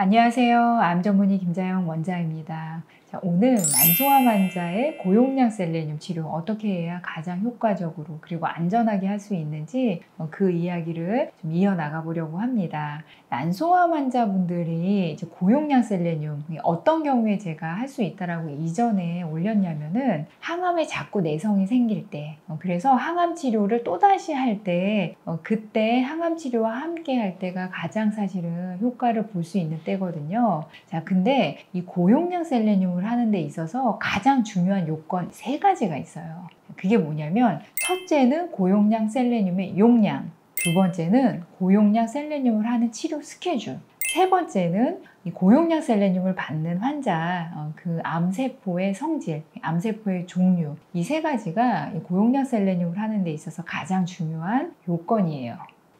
안녕하세요. 암 전문의 김자영 원장입니다. 자, 오늘 난소암 환자의 고용량 셀레늄 치료 어떻게 해야 가장 효과적으로 그리고 안전하게 할 수 있는지 그 이야기를 좀 이어나가 보려고 합니다. 난소암 환자분들이 이제 고용량 셀레늄 어떤 경우에 제가 할 수 있다라고 이전에 올렸냐면은 항암에 자꾸 내성이 생길 때 그래서 항암 치료를 또다시 할 때 그때 항암 치료와 함께 할 때가 가장 사실은 효과를 볼 수 있는 때거든요. 자, 근데 이 고용량 셀레늄을 하는 데 있어서 가장 중요한 요건 3가지가 있어요. 그게 뭐냐면 첫째는 고용량 셀레늄의 용량, 두 번째는 고용량 셀레늄을 하는 치료 스케줄, 세 번째는 이 고용량 셀레늄을 받는 환자 그 암세포의 성질, 암세포의 종류, 이 3가지가 이 고용량 셀레늄을 하는 데 있어서 가장 중요한 요건이에요.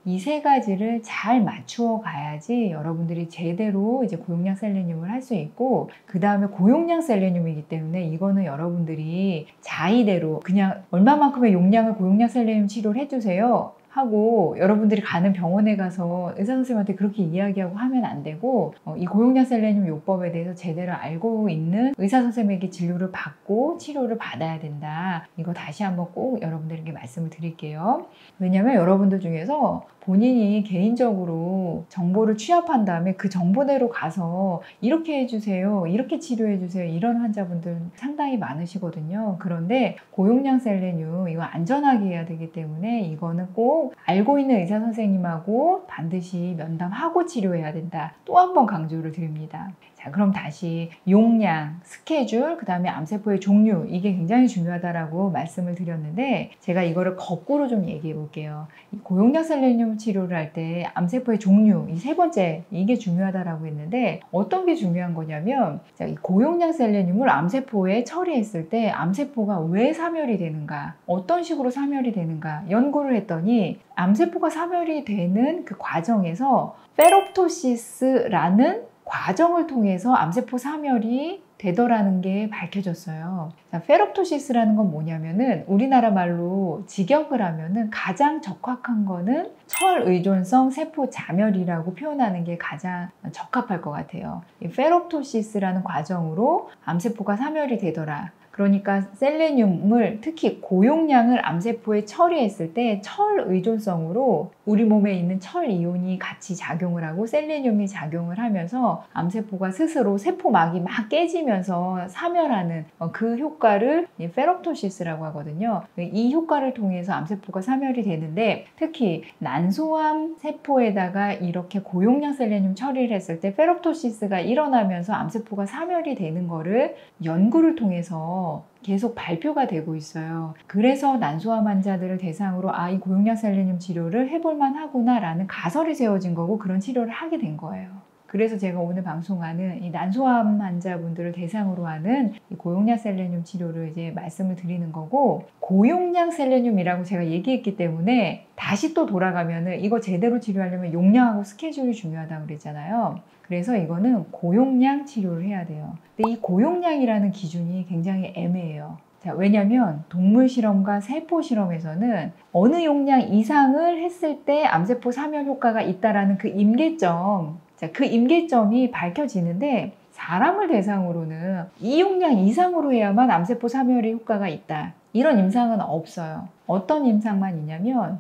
이 3가지를 잘 맞추어 가야지 여러분들이 제대로 이제 고용량 셀레늄을 할 수 있고, 그 다음에 고용량 셀레늄이기 때문에 이거는 여러분들이 자의대로 그냥 얼마만큼의 용량을 고용량 셀레늄 치료를 해주세요 하고 여러분들이 가는 병원에 가서 의사 선생님한테 그렇게 이야기하고 하면 안 되고, 이 고용량 셀레늄 요법에 대해서 제대로 알고 있는 의사 선생님에게 진료를 받고 치료를 받아야 된다. 이거 다시 한번 꼭 여러분들에게 말씀을 드릴게요. 왜냐면 여러분들 중에서 본인이 개인적으로 정보를 취합한 다음에 그 정보대로 가서 이렇게 해주세요, 이렇게 치료해주세요, 이런 환자분들 상당히 많으시거든요. 그런데 고용량 셀레늄 이거 안전하게 해야 되기 때문에 이거는 꼭 알고 있는 의사 선생님하고 반드시 면담하고 치료해야 된다. 또 한 번 강조를 드립니다. 자, 그럼 다시 용량, 스케줄, 그 다음에 암세포의 종류, 이게 굉장히 중요하다라고 말씀을 드렸는데 제가 이거를 거꾸로 좀 얘기해 볼게요. 고용량 셀레늄 치료를 할 때 암세포의 종류, 이 3번째, 이게 중요하다라고 했는데 어떤 게 중요한 거냐면, 자, 이 고용량 셀레늄을 암세포에 처리했을 때 암세포가 왜 사멸이 되는가, 어떤 식으로 사멸이 되는가 연구를 했더니 암세포가 사멸이 되는 그 과정에서 페롭토시스라는 과정을 통해서 암세포 사멸이 되더라는 게 밝혀졌어요. 자, 페롭토시스라는 건 뭐냐면은 우리나라 말로 직역을 하면은 가장 적합한 거는 철의존성 세포 자멸이라고 표현하는 게 가장 적합할 것 같아요. 이 페롭토시스라는 과정으로 암세포가 사멸이 되더라. 그러니까 셀레늄을 특히 고용량을 암세포에 처리했을 때 철 의존성으로 우리 몸에 있는 철 이온이 같이 작용을 하고 셀레늄이 작용을 하면서 암세포가 스스로 세포막이 막 깨지면서 사멸하는 그 효과를 페롭토시스라고 하거든요. 이 효과를 통해서 암세포가 사멸이 되는데, 특히 난소암 세포에다가 이렇게 고용량 셀레늄 처리를 했을 때 페롭토시스가 일어나면서 암세포가 사멸이 되는 거를 연구를 통해서 계속 발표가 되고 있어요. 그래서 난소암 환자들을 대상으로 이 고용량 셀레늄 치료를 해볼만 하구나 라는 가설이 세워진 거고, 그런 치료를 하게 된 거예요. 그래서 제가 오늘 방송하는 이 난소암 환자분들을 대상으로 하는 이 고용량 셀레늄 치료를 이제 말씀을 드리는 거고, 고용량 셀레늄이라고 제가 얘기했기 때문에 다시 또 돌아가면은 이거 제대로 치료하려면 용량하고 스케줄이 중요하다고 그랬잖아요. 그래서 이거는 고용량 치료를 해야 돼요. 근데 이 고용량이라는 기준이 굉장히 애매해요. 자, 왜냐면 동물 실험과 세포 실험에서는 어느 용량 이상을 했을 때 암세포 사멸 효과가 있다라는 그 임계점, 자, 그 임계점이 밝혀지는데 사람을 대상으로는 이 용량 이상으로 해야만 암세포 사멸의 효과가 있다, 이런 임상은 없어요. 어떤 임상만 있냐면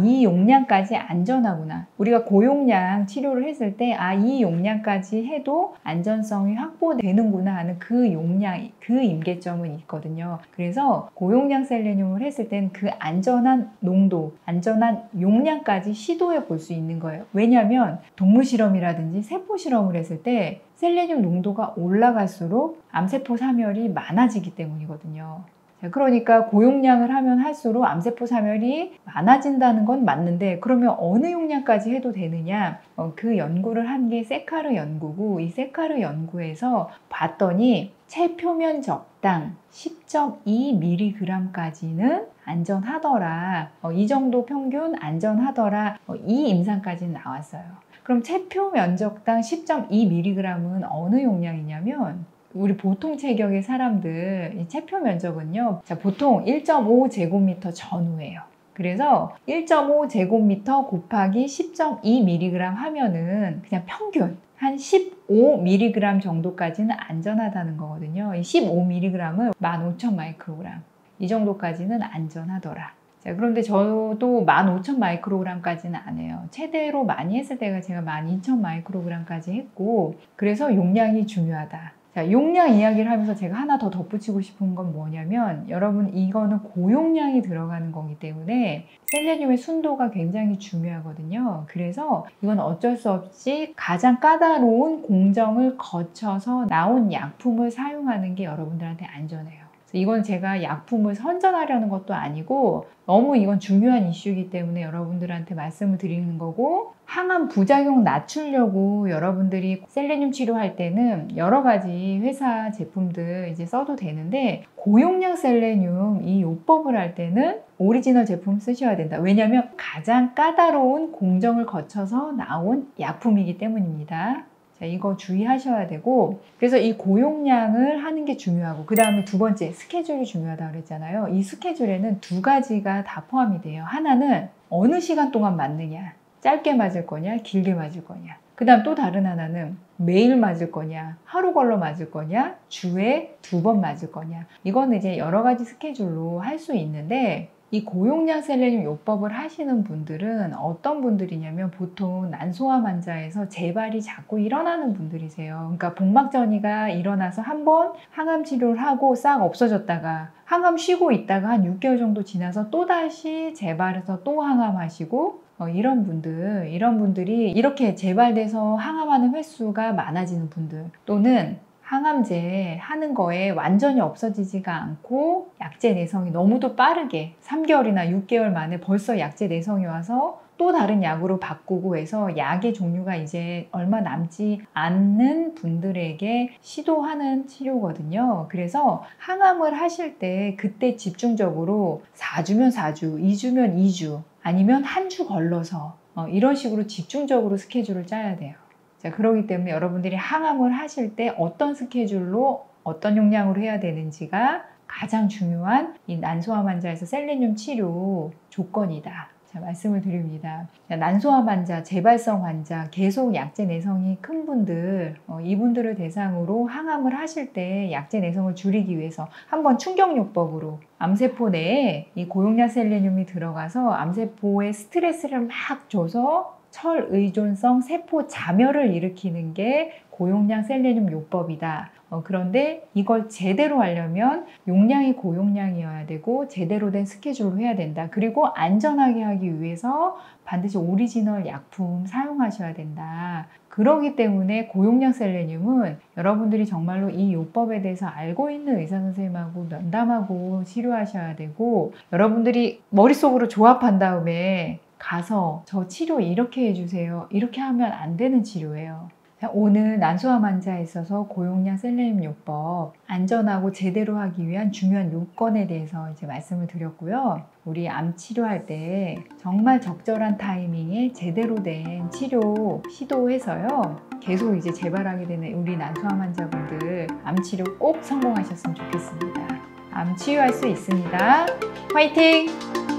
이 용량까지 안전하구나, 우리가 고용량 치료를 했을 때 이 용량까지 해도 안전성이 확보되는구나 하는 그 용량, 그 임계점은 있거든요. 그래서 고용량 셀레늄을 했을 땐 그 안전한 농도, 안전한 용량까지 시도해 볼 수 있는 거예요. 왜냐하면 동물 실험이라든지 세포 실험을 했을 때 셀레늄 농도가 올라갈수록 암세포 사멸이 많아지기 때문이거든요. 그러니까 고용량을 하면 할수록 암세포 사멸이 많아진다는 건 맞는데, 그러면 어느 용량까지 해도 되느냐, 그 연구를 한 게 세카르 연구고, 이 세카르 연구에서 봤더니 체표면 적당 10.2mg까지는 안전하더라, 이 정도 평균 안전하더라, 이 임상까지는 나왔어요. 그럼 체표 면적당 10.2mg은 어느 용량이냐면 우리 보통 체격의 사람들 이 체표 면적은요, 자, 보통 1.5제곱미터 전후예요. 그래서 1.5제곱미터 곱하기 10.2mg 하면은 그냥 평균 한 15mg 정도까지는 안전하다는 거거든요. 이 15mg은 15,000 마이크로그램. 이 정도까지는 안전하더라. 자, 그런데 저도 15,000 마이크로그램까지는 안 해요. 최대로 많이 했을 때가 제가 12,000 마이크로그램까지 했고, 그래서 용량이 중요하다. 자, 용량 이야기를 하면서 제가 하나 더 덧붙이고 싶은 건 뭐냐면, 여러분 이거는 고용량이 들어가는 거기 때문에 셀레늄의 순도가 굉장히 중요하거든요. 그래서 이건 어쩔 수 없이 가장 까다로운 공정을 거쳐서 나온 약품을 사용하는 게 여러분들한테 안전해요. 이건 제가 약품을 선전하려는 것도 아니고 너무 이건 중요한 이슈이기 때문에 여러분들한테 말씀을 드리는 거고, 항암 부작용 낮추려고 여러분들이 셀레늄 치료할 때는 여러 가지 회사 제품들 이제 써도 되는데, 고용량 셀레늄 이 요법을 할 때는 오리지널 제품 쓰셔야 된다. 왜냐하면 가장 까다로운 공정을 거쳐서 나온 약품이기 때문입니다. 자, 이거 주의하셔야 되고, 그래서 이 고용량을 하는 게 중요하고, 그 다음에 두 번째 스케줄이 중요하다고 그랬잖아요. 이 스케줄에는 두 가지가 다 포함이 돼요. 하나는 어느 시간 동안 맞느냐, 짧게 맞을 거냐, 길게 맞을 거냐. 그 다음 또 다른 하나는 매일 맞을 거냐, 하루 걸러 맞을 거냐, 주에 2번 맞을 거냐. 이거는 이제 여러 가지 스케줄로 할 수 있는데, 이 고용량 셀레늄 요법을 하시는 분들은 어떤 분들이냐면 보통 난소암 환자에서 재발이 자꾸 일어나는 분들이세요. 그러니까 복막전이가 일어나서 한번 항암 치료를 하고 싹 없어졌다가 항암 쉬고 있다가 한 6개월 정도 지나서 또다시 재발해서 또 항암하시고, 이런 분들이 이렇게 재발돼서 항암하는 횟수가 많아지는 분들, 또는 항암제 하는 거에 완전히 없어지지가 않고 약제 내성이 너무도 빠르게 3개월이나 6개월 만에 벌써 약제 내성이 와서 또 다른 약으로 바꾸고 해서 약의 종류가 이제 얼마 남지 않는 분들에게 시도하는 치료거든요. 그래서 항암을 하실 때 그때 집중적으로 4주면 4주, 2주면 2주, 아니면 한 주 걸러서 이런 식으로 집중적으로 스케줄을 짜야 돼요. 자, 그렇기 때문에 여러분들이 항암을 하실 때 어떤 스케줄로 어떤 용량으로 해야 되는지가 가장 중요한 이 난소암 환자에서 셀레늄 치료 조건이다. 자, 말씀을 드립니다. 자, 난소암 환자, 재발성 환자, 계속 약제 내성이 큰 분들, 이분들을 대상으로 항암을 하실 때 약제 내성을 줄이기 위해서 한번 충격요법으로 암세포 내에 이 고용량 셀레늄이 들어가서 암세포에 스트레스를 막 줘서 철의존성 세포 자멸을 일으키는 게 고용량 셀레늄 요법이다. 그런데 이걸 제대로 하려면 용량이 고용량이어야 되고 제대로 된 스케줄로 해야 된다. 그리고 안전하게 하기 위해서 반드시 오리지널 약품 사용하셔야 된다. 그러기 때문에 고용량 셀레늄은 여러분들이 정말로 이 요법에 대해서 알고 있는 의사 선생님하고 면담하고 치료하셔야 되고, 여러분들이 머릿속으로 조합한 다음에 가서 저 치료 이렇게 해주세요, 이렇게 하면 안 되는 치료예요. 오늘 난소암 환자에 있어서 고용량 셀레늄 요법 안전하고 제대로 하기 위한 중요한 요건에 대해서 이제 말씀을 드렸고요. 우리 암 치료할 때 정말 적절한 타이밍에 제대로 된 치료 시도해서요, 계속 이제 재발하게 되는 우리 난소암 환자분들 암 치료 꼭 성공하셨으면 좋겠습니다. 암 치유할 수 있습니다. 화이팅!